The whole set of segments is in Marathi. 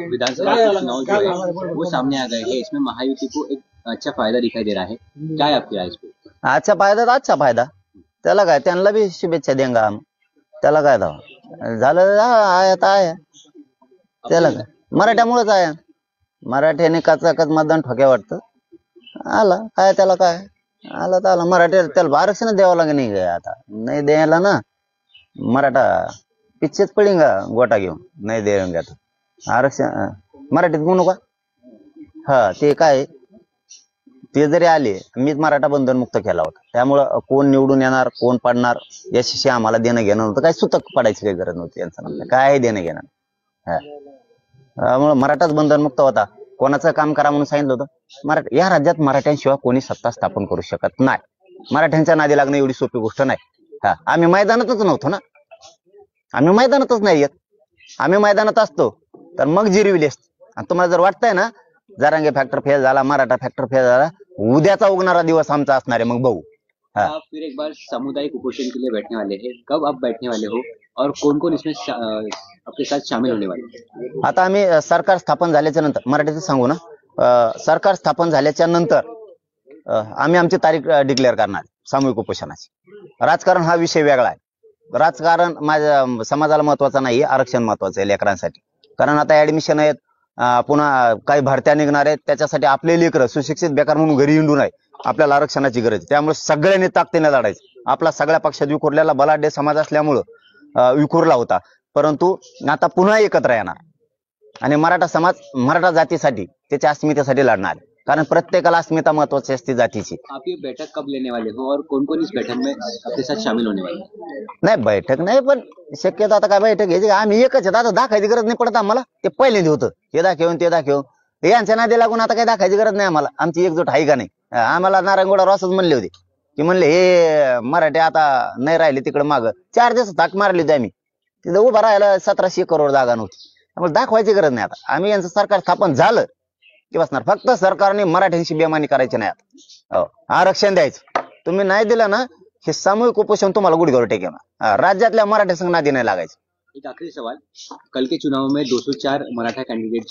विधानसभा के चुनाव जो है वो सामने आ गए हैं, इसमें महायुति को एक अच्छा फायदा दिखाई दे रहा है, क्या है आपकी राय इस पे? अच्छा फायदा तर अच्छा फायदा, त्याला काय, त्यांना बी शुभेच्छा देंगा आम, त्याला काय दावा झालं आहे तर आहे, त्याला काय मराठ्यामुळेच आहे, मराठ्याने कचाकच मतदान ठोक्या वाटतं आला, काय त्याला काय आला तर आला, मराठ्या त्याला आरक्षण द्यावं लागेल नाही काय, आता नाही द्यायला ना मराठा पिच्छेच पडेगा गोटा घेऊन, नाही देंगे तर आरक्षण मराठीत म्हणू का, हा ते काय ते जरी आले, मीच मराठा बंधनमुक्त केला होता, त्यामुळं कोण निवडून येणार कोण पडणार याच्याशी आम्हाला देणं घेणं नव्हतं, काय सुतक पडायची काही गरज नव्हती यांचं, काय देणं घेणं, त्यामुळे मराठाच बंधनमुक्त होता, कोणाचं काम करा म्हणून सांगितलं होतं, मराठा या राज्यात मराठ्यांशिवाय कोणी सत्ता स्थापन करू शकत नाही, मराठ्यांच्या नादी लागणं एवढी सोपी गोष्ट नाही, हा आम्ही मैदानातच नव्हतो ना, आम्ही मैदानातच नाही येत, आम्ही मैदानात असतो तर मग जिरविली असते, आणि तुम्हाला जर वाटतंय ना जरांगे फॅक्टर फेल झाला, मराठा फॅक्टर फेल झाला, उद्याचा उगणारा दिवस आमचा असणार आहे, मग बघू। आप फिर एक बार सामुदायिक उपोषण के लिए बैठने वाले हैं, कब आप बैठने वाले हो और कौन कौन इसमें आपके साथ शामिल होने वाले हैं? आता आम्ही सरकार स्थापन झाल्याच्या नंतर, मराठीत सांगू ना, सरकार स्थापन झाल्याच्या नंतर आम्ही आमची तारीख डिक्लेअर करणार सामूहिक उपोषणाची। राजकारण हा विषय वेगळा आहे, राजकारण माझ्या समाजाला महत्वाचं नाही, आरक्षण महत्वाचं आहे लेकरांसाठी, कारण आता ऍडमिशन आहेत, पुन्हा काही भरत्या निघणार आहेत, त्याच्यासाठी आपले लेकरं सुशिक्षित बेकार म्हणून घरी हिंडू नये, आपल्याला आरक्षणाची गरज आहे, त्यामुळे सगळ्यांनी ताकदीने लढायचं, आपला सगळ्या पक्षात विखुरलेला बलाढ्य समाज असल्यामुळं विखुरला होता, परंतु आता पुन्हा एकत्र येणार आणि मराठा समाज मराठा जातीसाठी त्याच्या अस्मितेसाठी लढणार, कारण प्रत्येकाला अस्मिता महत्वाची असते जातीची। आप ये बैठक कब लेने वाले हो और कौन कौन इस बैठक में आपके साथ शामिल होने वाले हैं? नाही बैठक नाही, पण शक्यता आता काय बैठक घ्यायची, आम्ही एकच आहेत, आता दाखायची गरज नाही पडत आम्हाला, ते पहिल्यांदा होतं हे दाखवून ते दाखवून, यांच्या नादी लागून आता काही दाखायची गरज नाही आम्हाला, आमची एकजूट आहे का नाही, आम्हाला नारायणगौडा असंच म्हणले होते की म्हणले हे मराठी आता नाही राहिले तिकडे, माग 4 दिवस थाक मारली होती आम्ही, तिथं उभा राहायला 1700 करोड जागा नव्हती, त्यामुळे दाखवायची गरज नाही, आता आम्ही यांचं सरकार स्थापन झालं की बसणार, फक्त सरकारने मराठ्यांशी बेमानी करायची नाही, आता आरक्षण द्यायचं, तुम्ही नाही दिलं ना हे सामूहिक उपोषण तुम्हाला गुडघ्यावर टेकेल, राज्यातल्या मराठा संघ नादी नाही लागायचं। एक आखिरी सवाल, कल के चुनाव में 204 मराठा कैंडिडेट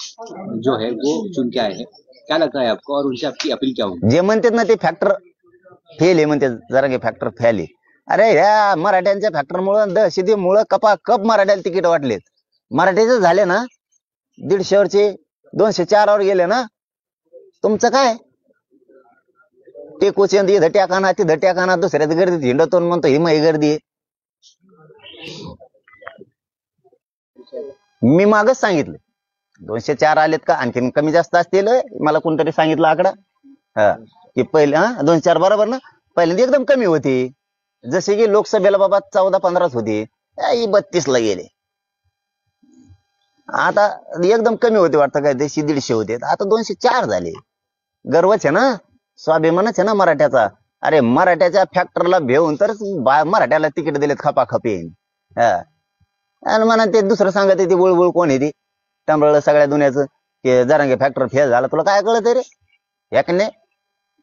जो है वो चुन के आए हैं, क्या लगता है आपको और उनसे आपकी अपील क्या होगी? जे म्हणतात ना ते फॅक्टर फेल आहे म्हणते, जरा फॅक्टर फेल आहे, अरे ह्या मराठ्यांच्या फॅक्टरमुळे दहशतीमुळे कप मराठ्याला तिकीट वाटलेत, मराठ्याचे झाले ना 150 वरचे 204 वर गेले ना, तुमचं काय टेकूच इथं ट्याकाना तिथं ट्याकाना, दुसऱ्याच गर्दीत हिंडतो म्हणतो ही माही गर्दी आहे, मी मागच सांगितलं 204 आलेत का, आणखीन कमी जास्त असतील, मला कोणतरी सांगितलं आकडा, की पहिले 204 बरोबर ना, पहिल्यांदा एकदम कमी होती, जसे की लोकसभेला बाबा 14-15 होती, 32 ला गेले, आता एकदम कमी होते वाटतं, काय 150 होते, आता 204 झाले, गर्वच आहे ना, स्वाभिमानच आहे ना मराठ्याचा, अरे मराठ्याच्या फॅक्टरला भेऊन तर मराठ्याला तिकीट दिलेत खपाखपी, आणि म्हणा ते दुसरं सांगत ती बुळबुळ कोण आहे ती टंबळ सगळ्या दुनियाचं, की जरांगे फॅक्टर फेल झाला, तुला काय कळत रे, याकने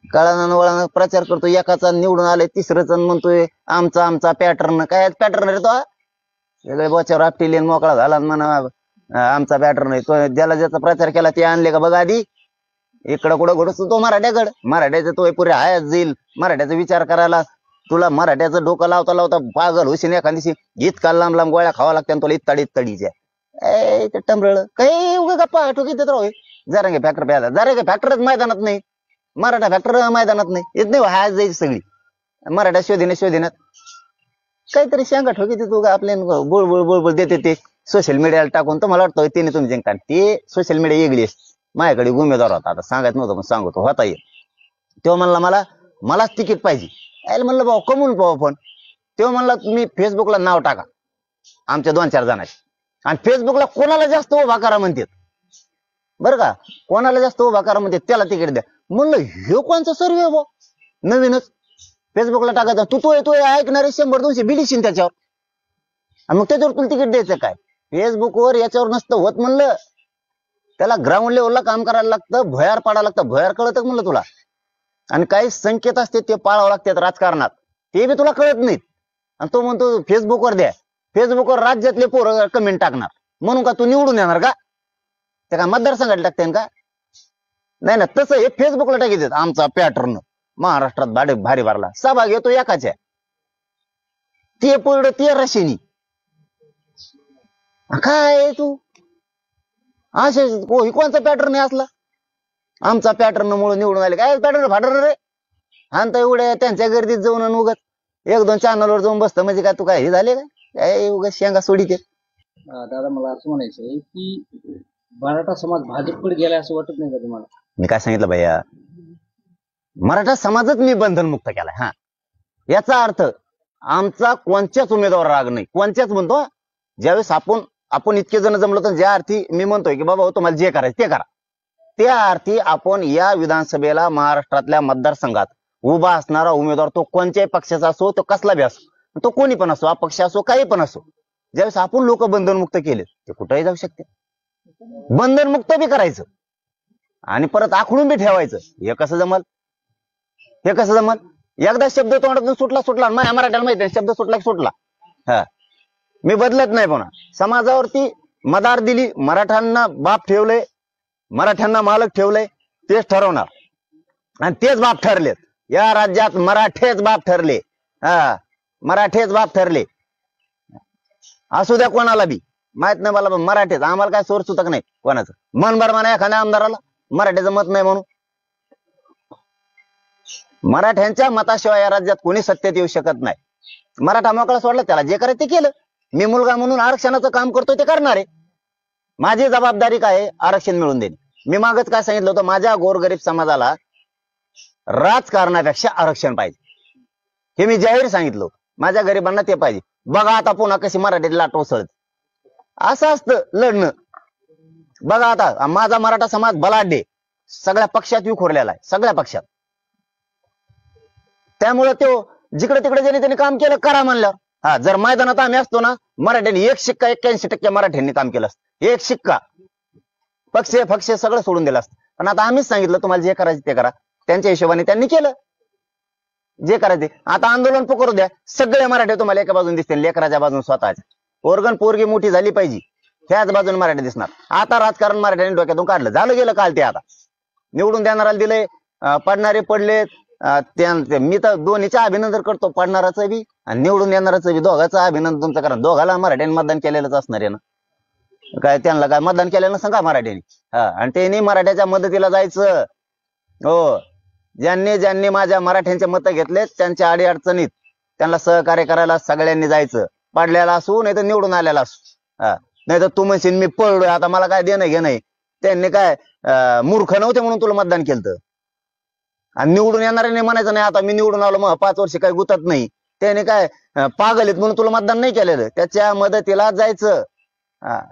कळानं वळानं प्रचार करतो, एकाचा निवडून आले तिसरंच म्हणतोय आमचा आमचा पॅटर्न, काय पॅटर्न रे तो, सगळे बोच्यावर आपटी मोकळा झाला म्हणा आमचा पॅटर्न आहे, तो ज्याला ज्याचा प्रचार केला ते आणले का बघा आधी, इकडं कुठं घडतो तो मराठ्याकडं, मराठ्याचं तो पुरे हायच जाईल, मराठ्याचा विचार करायला तुला मराठ्याचं डोकं लावता लावता पागल होशील एखादी, इतका लांब लांब गोळ्या खावा लागत्या तुला इत्ताडीच्या, ते टंबळ काही उगा गप्पा ठोकीत राहू, जरांगे फॅक्टर प्यायला, जरांगे फॅक्टरच मैदानात नाही, मराठा फॅक्टर मैदानात नाही, येत नाही हायच जायची सगळी, मराठा शोधिण्यात काहीतरी शेंगा ठोकीत तू आपल्या बुळबुळ बुळबुळ देते, ते सोशल मीडियाला टाकून तर मला वाटतं तिने तुम्ही जिंकता, ते सोशल मीडिया वेगळी असते, माझ्याकडे उमेदवार होता, आता सांगायचं नव्हतं पण सांगतो होता येईल, तेव्हा म्हणला मलाच तिकीट पाहिजे, यायला म्हणलं भाऊ कमवून पाहू पण, तेव्हा म्हणला तुम्ही फेसबुकला नाव टाका आमच्या 2-4 जणांचे, आणि फेसबुकला कोणाला जास्त उभा करा म्हणतात बरं का, कोणाला जास्त उभा करा म्हणतात त्याला तिकीट द्या, म्हणलं हे कोणचा सर्वे भाऊ नवीनच फेसबुकला टाकायचा, तू ऐकणारे 100-200 बिलीशील त्याच्यावर, आणि मग त्याच्यावर तुला तिकीट द्यायचं काय, फेसबुकवर याच्यावर नसतं होत म्हणलं, त्याला ग्राउंड लेवलला काम करायला लागतं, भयार पाडायला लागतं, भयार कळतं म्हणलं तुला, आणि काही संकेत असते ते पाळावं लागतात राजकारणात, ते बी तुला कळत नाहीत, आणि तो म्हणतो फेसबुकवर द्या, फेसबुकवर राज्यातले पोरं कमेंट टाकणार म्हणून का तू निवडून येणार का, ते काय मतदारसंघात टाकते का? नाही ना, तसं हे फेसबुकला टाकीत आमचा पॅटर्न महाराष्ट्रात भारी भरला, सहभाग येतो एकाच्या, ते पुढं ते रशिनी. काय तू असे कोणचा पॅटर्न आहे असला? आमचा पॅटर्न मुळे निवडून आले, काय पॅटर्न फाटर्न रे? आणि एवढ्या त्यांच्या गर्दीत जाऊन उगत एक दोन चॅनलवर जाऊन बसतं म्हणजे काय तू काय हे झाले काय उगत शेंगा सोडीत. दादा मला असं म्हणायचं आहे की मराठा समाज भाजपकडे गेला असं वाटत नाही का तुम्हाला? मी काय सांगितलं भैया, मराठा समाजच मी बंधनमुक्त केलाय. हा, याचा अर्थ आमचा कोणत्याच उमेदवार राग नाही, कोणत्याच म्हणतो. ज्यावेळेस आपण इतके जण जमलो तर ज्या अर्थी मी म्हणतोय की बाबा तुम्हाला जे करायचं ते करा, त्या अर्थी आपण या विधानसभेला महाराष्ट्रातल्या मतदारसंघात उभा असणारा उमेदवार तो कोणत्याही पक्षाचा असो, तो कसला बी असो, तो कोणी पण असो, अपक्ष असो, काही पण असो, ज्यावेळेस आपण लोक बंधनमुक्त केले ते कुठेही जाऊ शकते. बंधनमुक्त बी करायचं आणि परत आखडून बी ठेवायचं. हे कसं जमल? हे कसं जमल? एकदा शब्द तोंडातून सुटला माझ्या मराठ्याला माहिती आहे, शब्द सुटला. हा, मी बदलत नाही. पुन्हा समाजावरती मदार दिली, मराठ्यांना बाप ठेवले, मराठ्यांना मालक ठेवले, तेच ठरवणार आणि तेच बाप ठरलेत या राज्यात. मराठेच बाप ठरले. हा, मराठेच बाप ठरले. असू द्या कोणाला बी, माहित नाही मला, मराठेच. आम्हाला काय सोर सुतक नाही कोणाचं. मन भर म्हणा एखाद्या आमदाराला मराठ्याचं मत नाही म्हणून. मराठ्यांच्या मताशिवाय या राज्यात कोणी सत्तेत येऊ शकत नाही. मराठा मोकळा सोडला, त्याला जे करायचं ते केलं. मी मुलगा म्हणून आरक्षणाचं काम करतोय ते करणार आहे. माझी जबाबदारी काय आहे? आरक्षण मिळवून देणे. मी मागच काय सांगितलं होतं, माझ्या गोरगरीब समाजाला राजकारणापेक्षा आरक्षण पाहिजे, हे मी जाहीर सांगितलं. माझ्या गरिबांना ते पाहिजे. बघा आता पुन्हा कशी मराठी लाट उसळत. असं असतं लढणं. बघा आता माझा मराठा समाज बलाढ्य सगळ्या पक्षात विखुरलेला आहे, सगळ्या पक्षात. त्यामुळे तो जिकडे तिकडे ज्यांनी त्यांनी काम केलं करा म्हणल्यावर. हा, जर मैदानात आम्ही असतो ना, मराठ्यांनी 81% मराठ्यांनी काम केलं असतं. एक शिक्का पक्ष सगळं सोडून दिलं असतं. पण आता आम्हीच सांगितलं तुम्हाला जे करायचं ते करा. त्यांच्या हिशोबाने त्यांनी केलं जे करायचे. आता आंदोलन पुकारू द्या, सगळे मराठे तुम्हाला एका बाजून दिसतील, लेकराच्या बाजून स्वतःच्या. पोरगण पोरगी मोठी झाली पाहिजे त्याच बाजूने मराठे दिसणार. आता राजकारण मराठ्यांनी डोक्यातून काढलं, झालं गेलं काल. ते आता निवडून देणाराला दिले, पडणारे पडले. मी तर दोन्हीचं अभिनंदन करतो, पडणाराचं बी आणि निवडून येणाराचं बी. दोघांचं अभिनंदन तुमचं करा. दोघाला मराठ्यांनी मतदान केलेलंच असणार आहे ना. काय त्यांना काय मतदान केलेलं सांगा मराठ्यांनी. हा, आणि त्यांनी मराठ्याच्या मदतीला जायचं. हो, ज्यांनी माझ्या मराठ्यांचे मत घेतले त्यांच्या अडी अडचणीत त्यांना सहकार्य करायला सगळ्यांनी जायचं. पडलेला असू नाही तर निवडून आलेला असू. हा, नाही तर तू म्हणशील मी पळलोय आता मला काय देणं घे नाही. त्यांनी काय मूर्ख नव्हते म्हणून तुला मतदान केलं? आणि निवडून येणाऱ्याने म्हणायचं नाही आता मी निवडून आलो मग 5 वर्ष काही गुतत नाही. त्याने काय पागल आहेत म्हणून तुला मतदान नाही केलेलं? त्याच्या मदतीला जायचं.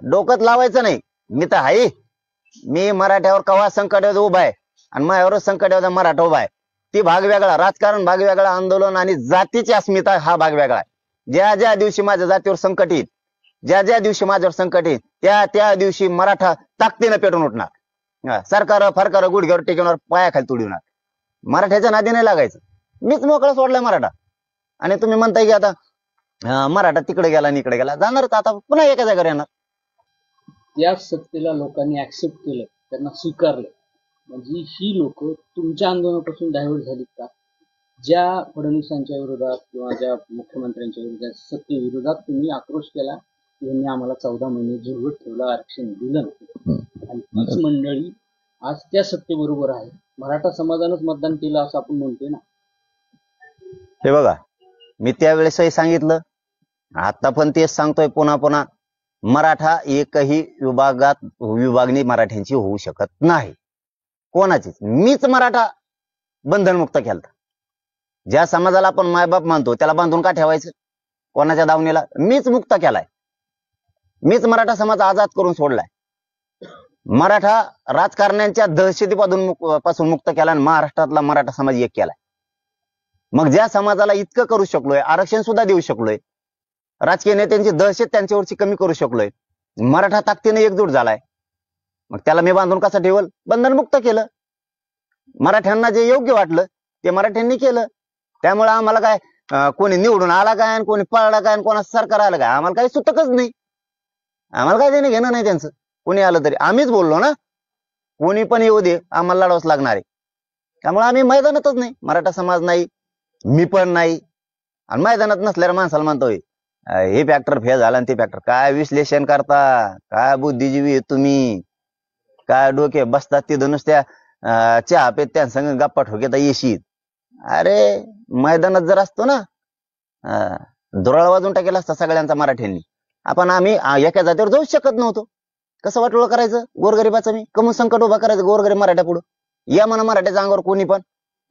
डोकत लावायचं नाही. मी तर आहे, मी मराठ्यावर कवा संकट उभा आहे आणि माझ्यावर संकट मराठा उभा आहे. ती भाग वेगळा, राजकारण भाग वेगळा, आंदोलन आणि जातीची अस्मिता हा भाग वेगळा आहे. ज्या दिवशी माझ्या जातीवर संकट येईल, ज्या दिवशी माझ्यावर संकट येईल, त्या दिवशी मराठा ताकदीनं पेटून उठणार. सरकार फरकार गुडघ्यावर टेकवणार, पायाखाली तुडवणार. मराठ्याच्या नादी नाही लागायचं. मीच मोकळा सोडलाय मराठा. आणि तुम्ही म्हणताय की आता मराठा तिकडे गेला आणि इकडे गेला, जाणारच आता पुन्हा एका जागेवर येणार. या सत्तेला लोकांनी ऍक्सेप्ट केलं, त्यांना स्वीकारलं. म्हणजे ही लोक तुमच्या आंदोलनापासून डायव्हर्ट झालीत का? ज्या फडणवीसांच्या विरोधात किंवा ज्या मुख्यमंत्र्यांच्या विरोधात सत्तेविरोधात तुम्ही आक्रोश केला, यांनी आम्हाला 14 महिने झुलवत ठेवलं, आरक्षण दिलं नाही, आणि तीच मंडळी आज त्या सत्तेबरोबर आहे. मराठा समाजानंच मतदान केलं असं आपण म्हणतोय ना. हे बघा, मी त्यावेळेसही सांगितलं, आता पण तेच सांगतोय पुन्हा. मराठा एकही विभागणी मराठ्यांची होऊ शकत नाही, कोणाचीच. मीच मराठा बंधनमुक्त केलता. ज्या समाजाला आपण मायबाप मानतो त्याला बांधून का ठेवायचं कोणाच्या दावणीला? मीच मुक्त केलाय. मीच मराठा समाज आजाद करून सोडलाय. मराठा राजकारण्यांच्या दहशतीपासून मुक्त केला आणि महाराष्ट्रातला मराठा समाज एक केलाय. मग ज्या समाजाला इतकं करू शकलोय, आरक्षण सुद्धा देऊ शकलोय, राजकीय नेत्यांची दहशत त्यांच्यावरची कमी करू शकलोय, मराठा ताकदीने एकजूट झालाय, मग त्याला मी बांधून कसं ठेवल? बंधनमुक्त केलं. मराठ्यांना जे योग्य वाटलं ते मराठ्यांनी केलं. त्यामुळे आम्हाला काय कोणी निवडून आला काय आणि कोणी पळला काय आणि कोणाचं सरकार आलं काय, आम्हाला काही सुतकच नाही. आम्हाला काय देणं घेणं नाही त्यांचं. कोणी आलं तरी आम्हीच बोललो ना, कोणी पण येऊ दे आम्हाला लढावंच लागणार आहे. त्यामुळे आम्ही मैदानातच नाही, मराठा समाज नाही, मी पण नाही. आणि मैदानात नसल्यावर माणसाला म्हणतोय हे फॅक्टर फेल झाला आणि ते फॅक्टर. काय विश्लेषण करता, काय बुद्धिजीवी आहे तुम्ही, काय डोके बसतात तिथं नुसत्या चहा पेत त्या संग गप्पा ठोकेता येशीत. अरे मैदानात जर असतो ना, दुराळ वाजून टाकेला असता सगळ्यांचा मराठ्यांनी. आम्ही एका जातीवर जाऊच शकत नव्हतो. कसं वाटोळं करायचं गोरगरिबाचं, मी कमून संकट उभा करायचं गोरगरीब मराठ्या पुढं. या म्हणा मराठ्याच्या अंगावर कोणी पण,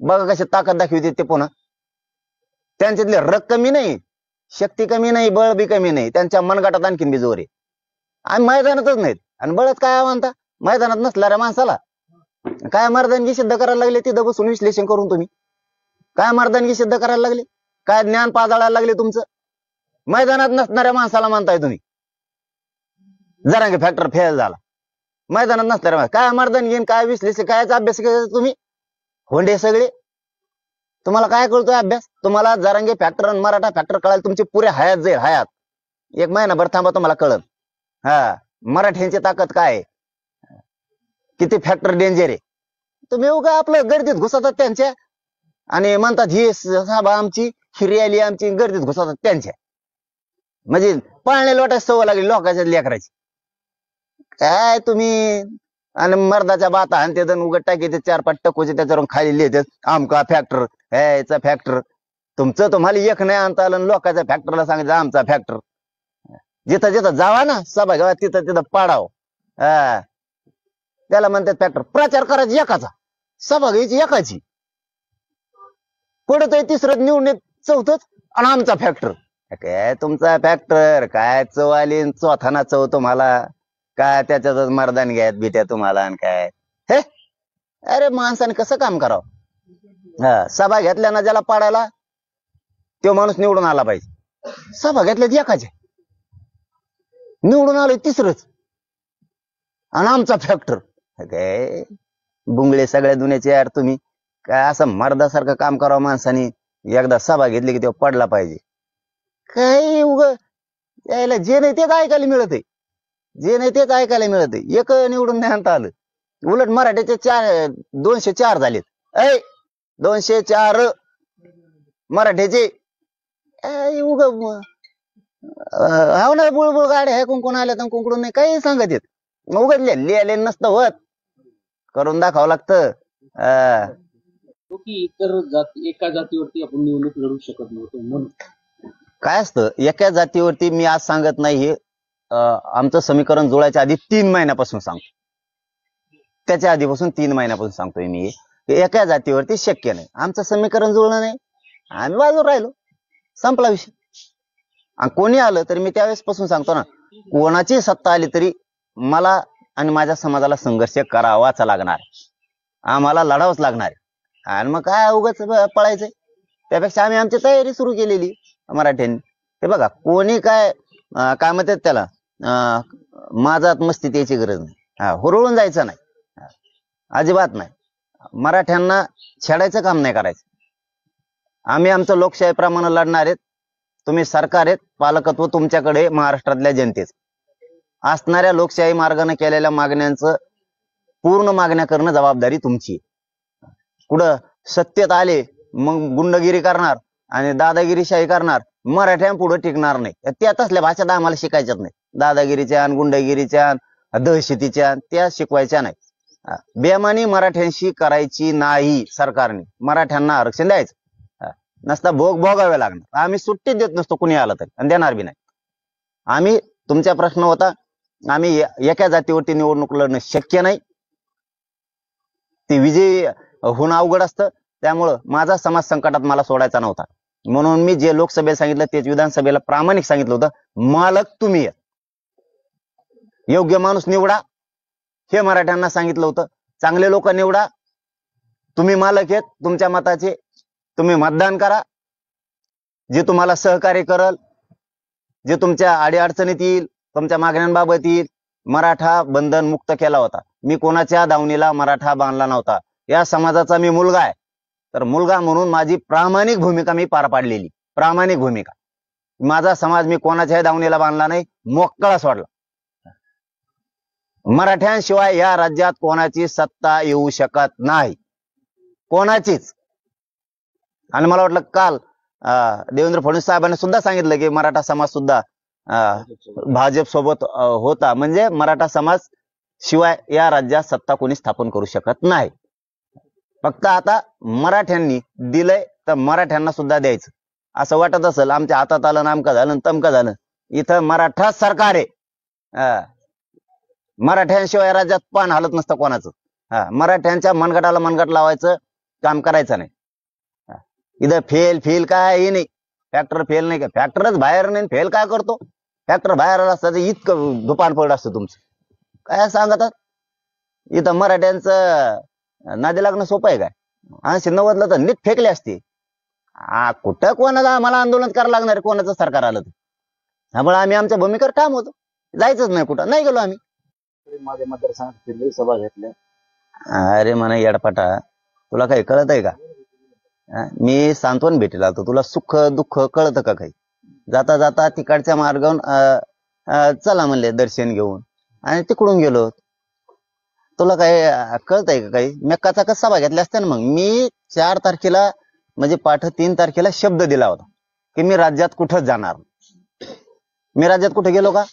बघा कशी ताकद दाखवते ते. पुन्हा त्यांच्यातले रग कमी नाही, शक्ती कमी नाही, बळ बी कमी नाही, त्यांच्या मनगटात आणखीन बी जोर आहे. आम्ही मैदानातच नाहीत आणि बळच काय म्हणता मैदानात नसणाऱ्या माणसाला. काय मर्दानगी सिद्ध करायला लागले तिथं बसून विश्लेषण करून तुम्ही? काय मर्दानगी सिद्ध करायला लागले, काय ज्ञान पाजाळायला लागले तुमचं? मैदानात नसणाऱ्या माणसाला म्हणताय तुम्ही जरांगे फॅक्टर फेल झाला. मैदानात नसणाऱ्या काय मर्दानगी, काय विश्लेषण, कायचा अभ्यास केला तुम्ही? होंडे सगळे, तुम्हाला काय कळतोय अभ्यास? तुम्हाला जरांगे फॅक्टर आणि मराठा फॅक्टर कळायला तुमची पुरे हयात जाईल, हयात. एक महिनाभर थांबा तुम्हाला कळल. मराठ्यांची ताकद काय आहे, किती फॅक्टर डेंजर आहे. तुम्ही उगा आपलं गर्दीत घुसतात त्यांच्या आणि म्हणतात ही सभा आमची, ही रॅली आमची, गर्दीत घुसतात त्यांच्या. म्हणजे पाळणे लोटायची सवय लागली लोकांच्या लेकराची. काय तुम्ही आणि मर्दाच्या बाता आणि ते उगत टाकी ते 4-5 टक्कोचे त्याच्यावरून खाली लिहितात आमका फॅक्टर, ह्याचा फॅक्टर. तुमचं तुम्हाला एक नाही आणता आलं, लोकांच्या फॅक्टरला सांगायचं आमचा फॅक्टर. जिथं जिथं जावा ना सभा घ्यावा तिथं तिथं पाडाव. त्याला म्हणतात फॅक्टर. प्रचार करायचा एकाचा, सभा घ्यायची एकाची, पुढे तिसरं निवडून चौथच आणि आमचा फॅक्टर. काय तुमचा फॅक्टर, काय चव आली चौथाना चव तुम्हाला, काय त्याच्यातच मर्दान घ्यात बिट्या तुम्हाला आणि काय हे. अरे माणसाने कसं काम करावं? सभा घेतल्या ना ज्याला पाडायला तो माणूस निवडून आला पाहिजे. सभा घेतल्या एकाचे, निवडून आलोय तिसरंच आणि आमचा फॅक्टर. काय बुंगळे सगळ्या दुनियाचे यार तुम्ही. काय असं मर्दासारखं काम करावं माणसाने. एकदा सभा घेतली की तेव्हा पडला पाहिजे. काही उग यायला जे नाही तेच ऐकायला मिळत आहे, जे नाही तेच ऐकायला मिळत आहे. एक निवडून नाही आणता आलं. उलट मराठ्याचे 204 झालेत. 204 मराठ्याचे. उग हाव ना, बुळबुळ गाड्या आहे, कुंकुण आल्या तर कुंकडून नाही, काही सांगत येत. उघडले लिहिले नसतं होत, करून दाखवावं लागतं. की इतर जाती, एका जातीवरती आपण निवडणूक लढू शकत नव्हतो म्हणून. काय असतं एका जातीवरती, मी आज सांगत नाही हे, आमचं समीकरण जुळायच्या आधी 3 महिन्यापासून सांगतो. त्याच्या आधीपासून 3 महिन्यापासून सांगतोय मी, एका जातीवरती शक्य नाही. आमचं समीकरण जुळलं नाही, आम्ही बाजूला राहिलो, संपला विषय. आणि कोणी आलं तरी मी त्यावेळेस पासून सांगतो ना, कोणाची सत्ता आली तरी मला आणि माझ्या समाजाला संघर्ष करावाच लागणार, आम्हाला लढावंच लागणार. आणि मग काय उगाच पळायचंय, त्यापेक्षा आम्ही आमची तयारी सुरू केलेली मराठ्यांनी. हे बघा कोणी काय काय म्हणतात त्याला, माझात मस्ती त्याची गरज नाही, हुरळून जायचं नाही, अजिबात नाही. मराठ्यांना छेडायचं काम नाही करायचं. आम्ही आमचं लोकशाहीप्रमाणे लढणार आहेत. तुम्ही सरकार आहेत, पालकत्व तुमच्याकडे महाराष्ट्रातल्या जनतेच. असणाऱ्या लोकशाही मार्गाने केलेल्या मागण्यांचं पूर्ण मागण्या करणं जबाबदारी तुमची. कुठं सत्तेत आले मग गुंडगिरी करणार आणि दादागिरीशाही करणार, मराठ्यांपुढे टिकणार नाही. त्या तसल्या भाषा आम्हाला शिकायच्याच नाही. दादागिरीच्या, गुंडगिरीच्या, दहशतीच्या त्या शिकवायच्या नाही. बेमानी मराठ्यांशी करायची नाही सरकारने. मराठ्यांना आरक्षण द्यायचं नसता, भोग भोगावे लागणार. आम्ही सुट्टी देत नसतो कुणी आलं तरी, आणि देणार बी नाही. आम्ही, तुमचा प्रश्न होता, आम्ही एका जातीवरती निवडणूक लढणं शक्य नाही, ती विजयी होणं अवघड असतं. त्यामुळं माझा समाज संकटात मला सोडायचा नव्हता. म्हणून मी जे लोकसभेला सांगितलं तेच विधानसभेला प्रामाणिक सांगितलं होतं. मालक तुम्ही आहेत, योग्य माणूस निवडा हे मराठ्यांना सांगितलं होतं. चांगले लोक निवडा, तुम्ही मालक आहेत तुमच्या मताचे, तुम्ही मतदान करा. जे तुम्हाला सहकार्य करल, जे तुमच्या अडीअडचणीत येईल, तुमच्या मागण्यांबाबत येईल. मराठा बंधन मुक्त केला होता. मी कोणाच्या दावणीला मराठा बांधला नव्हता. या समाजाचा मी मुलगा आहे, तर मुलगा म्हणून माझी प्रामाणिक भूमिका मी पार पाडलेली. प्रामाणिक भूमिका. माझा समाज मी कोणाच्याही दावणीला बांधला नाही, मोकळा सोडला. मराठ्यांशिवाय या राज्यात कोणाची सत्ता येऊ शकत नाही, कोणाचीच. आणि मला वाटलं काल देवेंद्र फडणवीस साहेबांनी सुद्धा सांगितलं की मराठा समाज सुद्धा भाजप सोबत होता, म्हणजे मराठा समाज शिवाय या राज्यात सत्ता कोणी स्थापन करू शकत नाही. फक्त आता मराठ्यांनी दिलंय तर मराठ्यांना सुद्धा द्यायचं. असं वाटत असेल आमच्या हातात आलं, नामका झालं, तमका झालं. इथं मराठा सरकार आहे. मराठ्यांशिवाय राज्यात पान हालत नसतं कोणाचं. मराठ्यांच्या मनगटाला मनगट लावायचं काम करायचं नाही. इथं फेल काय नाही. फॅक्टर फेल नाही का? फॅक्टरच बाहेर नाही, फेल काय करतो? फॅक्टर बाहेर असतं तर इतकं दुपान पड असतं तुमचं. काय सांगतात? इथं मराठ्यांचं नादी लागणं सोपं आहे काय? 80-90ला तर नीट फेकले असते. कुठं कोणाला आम्हाला आंदोलन करायला लागणार कोणाचं सरकार आलं तर. त्यामुळे आम्ही आमच्या भूमिकेवर ठाम होतो. जायचंच नाही, कुठं नाही गेलो आम्ही. माझ्या मतदारसंघात फिरली, सभा घेतल्या. अरे म्हणा येडपाटा, तुला काही कळत आहे का? मी सांत्वन भेटीला आलतो. तुला सुख दुःख कळतं का काही? जाता जाता तिकडच्या मार्गावरून चला म्हणले दर्शन घेऊन, आणि तिकडून गेलो. तुला काय कळतंय का काही? मेक्काचा का सभा घेतल्या असत्या ना. मग मी 4 तारखेला म्हणजे पाठ 3 तारखेला शब्द दिला होता की मी राज्यात कुठंच जाणार. मी राज्यात कुठे गेलो का?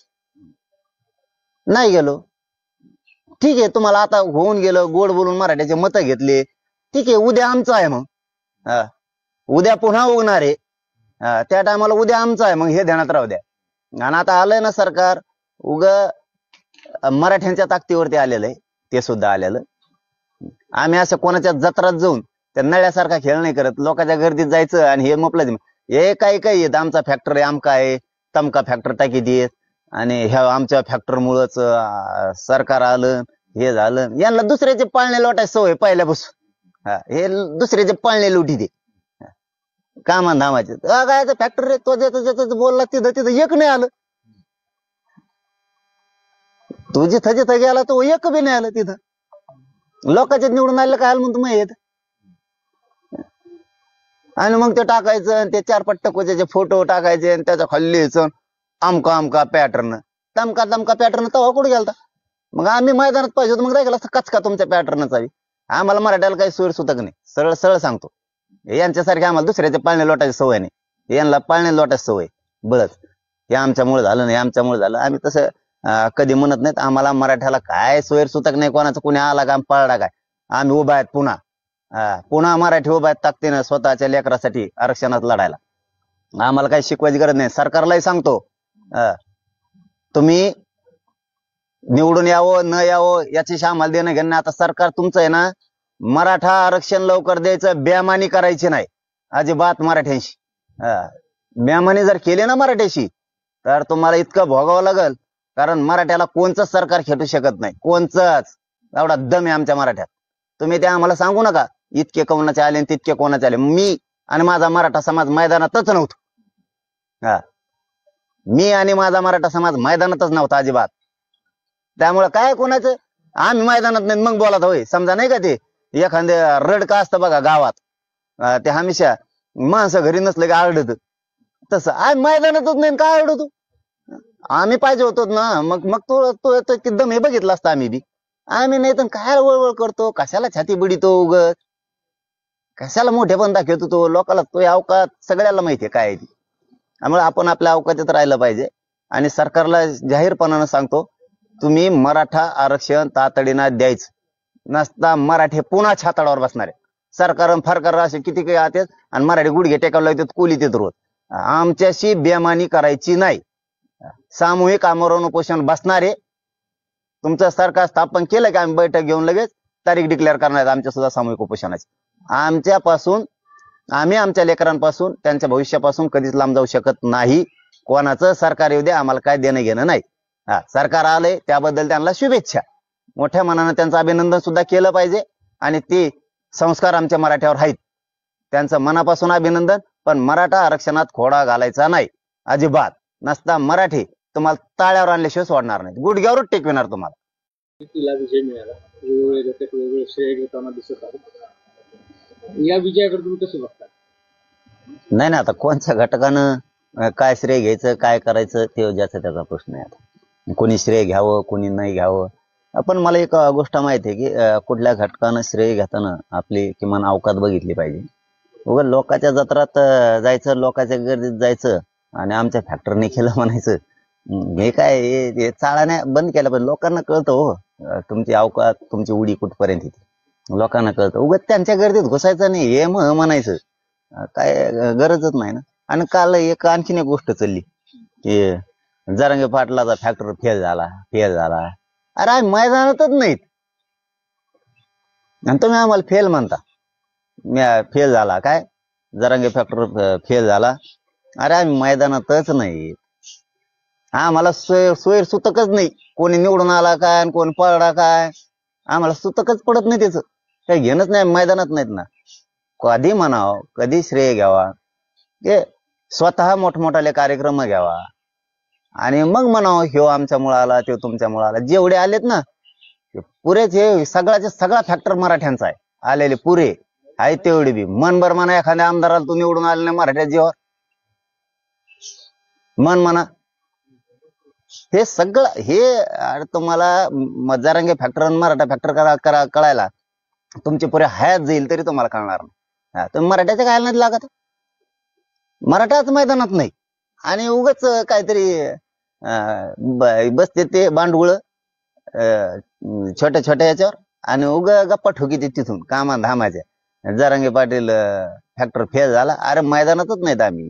नाही गेलो. ठीक आहे, तुम्हाला आता होऊन गेलं, गोड बोलून मराठ्याचे मतं घेतले, ठीक आहे. उद्या आमचं आहे, मग उद्या पुन्हा उगणार आहे. त्या टायमाला उद्या आमचं आहे, मग हे ध्यानात राहू द्या. आणि आता आलंय ना सरकार, मराठ्यांच्या ताकदीवरती आलेलं आहे, ते सुद्धा आलेलं. आम्ही असं कोणाच्या जत्रात जाऊन त्या नळ्यासारखा खेळ नाही करत. लोकांच्या गर्दीत जायचं आणि हे म्हटलं हे काही येत आमचा फॅक्टर आहे, आमका आहे, तमका फॅक्टर टाकी देत, आणि ह्या आमच्या फॅक्टर मुळच सरकार आलं, हे झालं. यांना दुसऱ्याचे पाळणे लोटायची सवय पहिल्यापासून. हे दुसऱ्याचे पाळणे लुटी दे कामा धामाचे. काय फॅक्टर रे, तो ज्याचं बोलला तिथं एक नाही आलं. तू जिथं गेला तो एक बी नाही आलं तिथं. लोकांच्या निवडून आलं काय म्हणतो मग येत. आणि मग ते टाकायचं, ते 4 पट्टकोचे फोटो टाकायचे, आणि त्याच्या खाली यायचं आमका पॅटर्न, तमका पॅटर्न. तेव्हा कुठे गेलता? मग आम्ही मैदानात पाहिजे होतो, मग काय गेला कचका तुमच्या पॅटर्नचा. आम्हाला मराठ्याला काही सोय सुतक नाही. सरळ सांगतो, यांच्यासारखे आम्हाला दुसऱ्याचे पाळणे लोटायची सवय नाही. यांना पाळणे लोटायची सवय बळच. हे आमच्यामुळे झालं नाही, आमच्यामुळे झालं. आम्ही तसं कधी म्हणत नाहीत. आम्हाला मराठ्याला काय सोयर सुतक नाही कोणाचं. कुणी आला का पळला काय? आम्ही उभा आहेत पुन्हा मराठी उभा आहेत ताकदीनं स्वतःच्या लेकरासाठी आरक्षणात लढायला. आम्हाला काही शिकवायची गरज नाही. सरकारलाही सांगतो, तुम्ही निवडून यावं न यावं याच्याशी आम्हाला देणं घेणं. आता सरकार तुमचं आहे ना, मराठा आरक्षण लवकर द्यायचं, बेमानी करायची नाही अजिबात मराठ्यांशी. बेमानी जर केली ना मराठ्याशी तर तुम्हाला इतकं भोगावं लागल. कारण मराठ्याला कोणचंच सरकार खेटू शकत नाही, कोणचंच. एवढा दम आहे आमच्या मराठ्यात. तुम्ही ते आम्हाला सांगू नका इतके कोणाचे आले आणि तितके कोणाचे आले. मी आणि माझा मराठा समाज मैदानातच नव्हतो. मी आणि माझा मराठा समाज मैदानातच नव्हता अजिबात. त्यामुळे काय कोणाचं आम्ही मैदानात नाही मग बोलत होय. समजा नाही का ते एखादे रडका असतं बघा गावात, ते हमेशा माणसं घरी नसलं की आरडत, तसं आम्ही मैदानातच नाही. काय आरडतो? आम्ही पाहिजे होतो ना. मग तो दम हे बघितलं असतं आम्ही बी. आम्ही नाही तर काय वळवळ करतो, कशाला छाती बिडीतो उगत, कशाला मोठेपण दाखवतो तो लोकाला. तो अवकात सगळ्याला माहितीये काय आहे ती. त्यामुळे आपण आपल्या अवकाशात राहिलं पाहिजे. आणि सरकारला जाहीरपणानं सांगतो, तुम्ही मराठा आरक्षण तातडीनं द्यायचं. नसता मराठे पुन्हा छाताडावर बसणार आहे. सरकार फरकार असे किती काही आतेत आणि मराठी गुडघे टेकावं लागतात, कोली देत रोज. आमच्याशी बेमानी करायची नाही. सामूहिक आमरण उपोषण बसणारे. तुमचं सरकार स्थापन केलं की आम्ही बैठक घेऊन लगेच तारीख डिक्लेअर करणार आमच्या सुद्धा सामूहिक उपोषणाची. आमच्यापासून, आम्ही आमच्या लेकरांपासून, त्यांच्या भविष्यापासून कधीच लांब जाऊ शकत नाही. कोणाचं सरकार येऊ दे, आम्हाला काय देणं घेणं नाही. सरकार आलंय त्याबद्दल त्यांना शुभेच्छा. मोठ्या मनानं त्यांचं अभिनंदन सुद्धा केलं पाहिजे. आणि ते संस्कार आमच्या मराठ्यावर आहेत, त्यांचं मनापासून अभिनंदन. पण मराठा आरक्षणात खोडा घालायचा नाही अजिबात. नसता मराठी तुम्हाला ताळ्यावर आणल्याशिवाय सोडणार नाही, गुडघ्यावरच टेकविणार तुम्हाला. तिला विजय मिळाला, वेगवेगळे घटक वेगवेगळे श्रेय घेताना दिसत आहे. या विजयाकडे तुम्ही कसं बघता? नाही आता कोणत्या घटकानं काय श्रेय घ्यायचं, काय करायचं ते ज्याचा त्याचा प्रश्न आहे. आता कोणी श्रेय घ्यावं, कोणी नाही घ्यावं, पण मला एक गोष्ट माहिती आहे की कुठल्या घटकानं श्रेय घेताना आपली किमान अवकात बघितली पाहिजे. उगा लोकांच्या जत्रात जायचं, लोकांच्या गर्दीत जायचं आणि आमच्या फॅक्टरीने केलं म्हणायचं. हे काय हे चाळाने बंद केलं पाहिजे. लोकांना कळतं हो तुमची अवकात, तुमची उडी कुठपर्यंत येते. लोकांना कळतं. उगाच त्यांच्या गर्दीत घुसायचं नाही हे म्हणायचं काय गरजच नाही ना. आणि काल एक आणखीन एक गोष्ट चालली की जरांगे पाटलाचा फॅक्टर फेल झाला, फेल झाला. अरे आम्ही मैदानातच नाहीत आणि तुम्ही आम्हाला फेल म्हणता. फेल झाला काय, जरांगे फॅक्टर फेल झाला. अरे आम्ही मैदानातच नाही. आम्हाला सोयर सुतकच नाही. कोणी निवडून आला काय आणि कोण पळला काय आम्हाला सुतकच पडत नाही. त्याचं काही घेणंच नाही. मैदानात नाहीत ना. कधी म्हणावं, कधी श्रेय घ्यावा, ते स्वतः मोठमोठाले कार्यक्रम घ्यावा आणि मग म्हणावं ह्यो आमच्यामुळे आला, तो तुमच्यामुळे आला. जेवढे आलेत ना ते पुरेच, हे सगळा फॅक्टर मराठ्यांचा आहे. आलेले पुरे आहे तेवढे बी मनभर म्हणा. एखाद्या आमदाराला तू निवडून आले नाही मराठ्या जीवावर मन म्हणा. हे सगळं हे तुम्हाला जरांगे फॅक्टर आणि मराठा फॅक्टर कळायला तुमची पुरे हयात जाईल तरी तुम्हाला कळणार नाही. तुम्ही मराठ्याच्या खायला नाही लागत. मराठाच मैदानात नाही आणि उगाच काहीतरी बसते ते बांडगुळ छोट्या छोट्या याच्यावर आणि गप्पा ठोकी तिथून कामा धामाच्या. जरांगे पाटील फॅक्टर फेल झाला. अरे मैदानातच नाहीत आम्ही.